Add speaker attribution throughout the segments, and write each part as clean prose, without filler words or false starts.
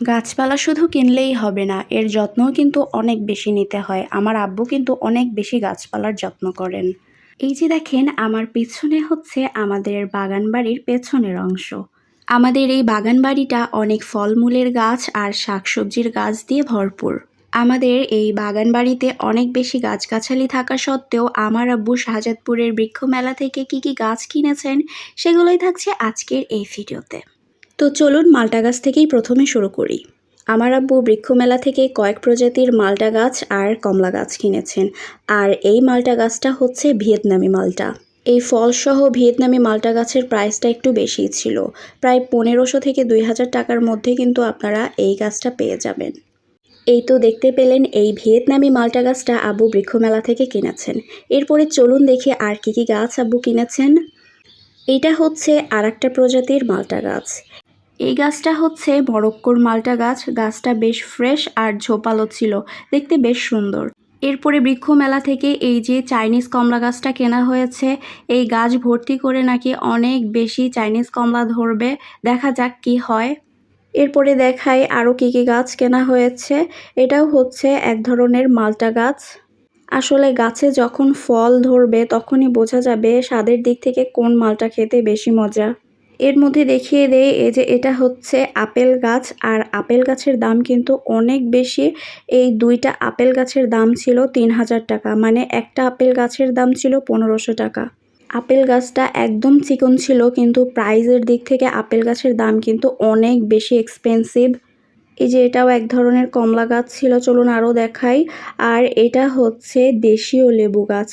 Speaker 1: গাছপালা শুধু কিনলেই হবে না, এর যত্নও কিন্তু অনেক বেশি নিতে হয়। আমার আব্বু কিন্তু অনেক বেশি গাছপালার যত্ন করেন। এই যে দেখেন আমার পিছনে হচ্ছে আমাদের বাগান বাড়ির পেছনের অংশ। আমাদের এই বাগান বাড়িটা অনেক ফলমূলের গাছ আর শাকসবজির গাছ দিয়ে ভরপুর। আমাদের এই বাগান বাড়িতে অনেক বেশি গাছগাছালি থাকা সত্ত্বেও আমার আব্বু শাহজাদপুরের বৃক্ষ মেলা থেকে কি কি গাছ কিনেছেন সেগুলোই থাকছে আজকের এই ভিডিওতে। তো চলুন মালটা গাছ থেকেই প্রথমে শুরু করি। আমার আব্বু বৃক্ষ মেলা থেকে কয়েক প্রজাতির মালটা গাছ আর কমলা গাছ কিনেছেন। আর এই মালটা গাছটা হচ্ছে ভিয়েতনামি মালটা। এই ফলসহ ভিয়েতনামি মালটা গাছের প্রাইসটা একটু বেশিই ছিল, প্রায় 1500 থেকে 2000 টাকার মধ্যে কিন্তু আপনারা এই গাছটা পেয়ে যাবেন। এই তো দেখতে পেলেন এই ভিয়েতনামি মালটা গাছটা আব্বু বৃক্ষ মেলা থেকে কিনেছেন। এরপরে চলুন দেখি আর কি কি গাছ আব্বু কিনেছেন। এইটা হচ্ছে আর একটা প্রজাতির মালটা গাছ। এই গাছটা হচ্ছে মরক্কোর মালটা গাছ। গাছটা বেশ ফ্রেশ আর ঝোপালো ছিল, দেখতে বেশ সুন্দর। এরপরে বৃক্ষ মেলা থেকে এই যে চাইনিজ কমলা গাছটা কেনা হয়েছে। এই গাছ ভর্তি করে নাকি অনেক বেশি চাইনিজ কমলা ধরবে, দেখা যাক কি হয়। এরপরে দেখাই আরও কি কি গাছ কেনা হয়েছে। এটাও হচ্ছে এক ধরনের মালটা গাছ। আসলে গাছে যখন ফল ধরবে তখনই বোঝা যাবে স্বাদের দিক থেকে কোন মালটা খেতে বেশি মজা। এর মধ্যে দেখিয়ে দেই, এই যে এটা হচ্ছে আপেল গাছ, আর আপেল গাছের দাম কিন্তু অনেক বেশি। এই দুইটা আপেল গাছের দাম ছিল 3000 টাকা, মানে একটা আপেল গাছের দাম ছিল 1500 টাকা। আপেল গাছটা একদম চিকন ছিল, কিন্তু প্রাইজের দিক থেকে আপেল গাছের দাম কিন্তু অনেক বেশি এক্সপেন্সিভ। এই যে এটাও এক ধরনের কমলা গাছ ছিল, চলুন আরও দেখাই। আর এটা হচ্ছে দেশীয় লেবু গাছ।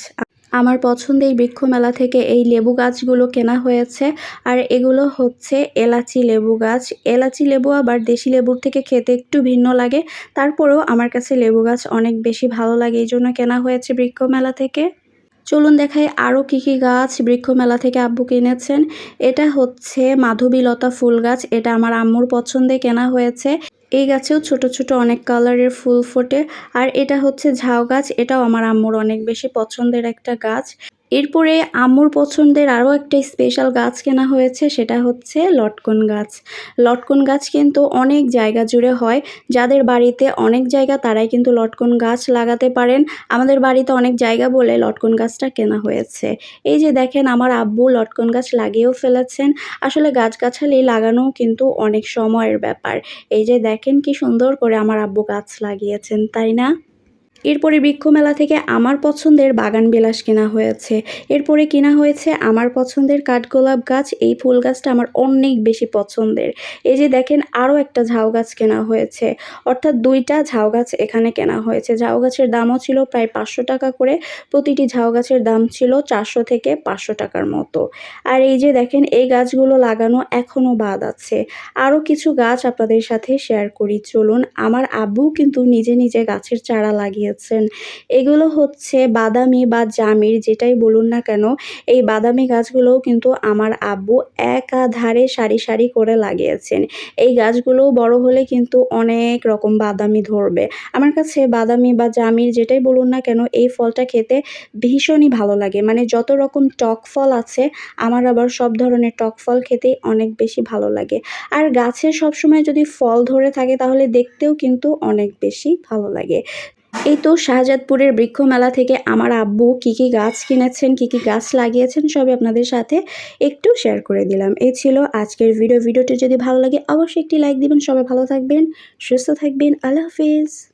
Speaker 1: আমার পছন্দের বৃক্ষ মেলা থেকে এই লেবু গাছগুলো কেনা হয়েছে। আর এগুলো হচ্ছে এলাচি লেবু গাছ। এলাচি লেবু আবার দেশি লেবুর থেকে খেতে একটু ভিন্ন লাগে, তারপরেও আমার কাছে লেবু গাছ অনেক বেশি ভালো লাগে, এই জন্য কেনা হয়েছে বৃক্ষ মেলা থেকে। চলুন দেখাই আরও কি কি গাছ বৃক্ষ মেলা থেকে আব্বু কিনেছেন। এটা হচ্ছে মাধবীলতা ফুল গাছ। এটা আমার আম্মুর পছন্দে কেনা হয়েছে। এই গাছেও ছোট ছোট অনেক কালারের ফুল ফোটে। আর এটা হচ্ছে ঝাউ গাছ। এটাও আমার আম্মুর অনেক বেশি পছন্দের একটা গাছ। এরপরে আম্মুর পছন্দের আরও একটা স্পেশাল গাছ কেনা হয়েছে, সেটা হচ্ছে লটকন গাছ। লটকন গাছ কিন্তু অনেক জায়গা জুড়ে হয়। যাদের বাড়িতে অনেক জায়গা তারাই কিন্তু লটকন গাছ লাগাতে পারেন। আমাদের বাড়িতে অনেক জায়গা বলে লটকন গাছটা কেনা হয়েছে। এই যে দেখেন আমার আব্বু লটকন গাছ লাগিয়েও ফেলেছেন। আসলে গাছগাছালি লাগানোও কিন্তু অনেক সময়ের ব্যাপার। এই যে দেখেন কি সুন্দর করে আমার আব্বু গাছ লাগিয়েছেন, তাই না? এরপরে বৃক্ষ মেলা থেকে আমার পছন্দের বাগান বিলাস কেনা হয়েছে। এরপরে কেনা হয়েছে আমার পছন্দের কাঠগোলাপ গাছ। এই ফুল গাছটা আমার অনেক বেশি পছন্দের। এই যে দেখেন আরও একটা ঝাউ গাছ কেনা হয়েছে, অর্থাৎ দুইটা ঝাউ গাছ এখানে কেনা হয়েছে। ঝাউ গাছের দামও ছিল প্রায় 500 টাকা করে। প্রতিটি ঝাউ গাছের দাম ছিল 400 থেকে 500 টাকার মতো। আর এই যে দেখেন এই গাছগুলো লাগানো এখনও বাদ আছে। আরও কিছু গাছ আপনাদের সাথে শেয়ার করি, চলুন। আমার আব্বু কিন্তু নিজে নিজে গাছের চারা লাগিয়েছেন। এগুলো হচ্ছে বাদামি বা জামির, যেটাই বলুন না কেন। এই বাদামি গাছগুলোও কিন্তু আমার আব্বু একাধারে সারি সারি করে লাগিয়েছেন। এই গাছগুলোও বড় হলে কিন্তু অনেক রকম বাদামি ধরবে। আমার কাছে বাদামি বা জামির যেটাই বলুন না কেন, এই ফলটা খেতে ভীষণই ভালো লাগে। মানে যত রকম টক ফল আছে, আমার আবার সব ধরনের টক ফল খেতেই অনেক বেশি ভালো লাগে। আর গাছে সবসময় যদি ফল ধরে থাকে তাহলে দেখতেও কিন্তু অনেক বেশি ভালো লাগে। এই তো শাহজাদপুরের বৃক্ষ মেলা থেকে আমার আব্বু কি কি গাছ কিনেছেন, কি কি গাছ লাগিয়েছেন সবই আপনাদের সাথে একটু শেয়ার করে দিলাম। এই ছিল আজকের ভিডিওটি যদি ভালো লাগে অবশ্যই একটি লাইক দিবেন। সবাই ভালো থাকবেন, সুস্থ থাকবেন। আল্লাহ হাফিজ।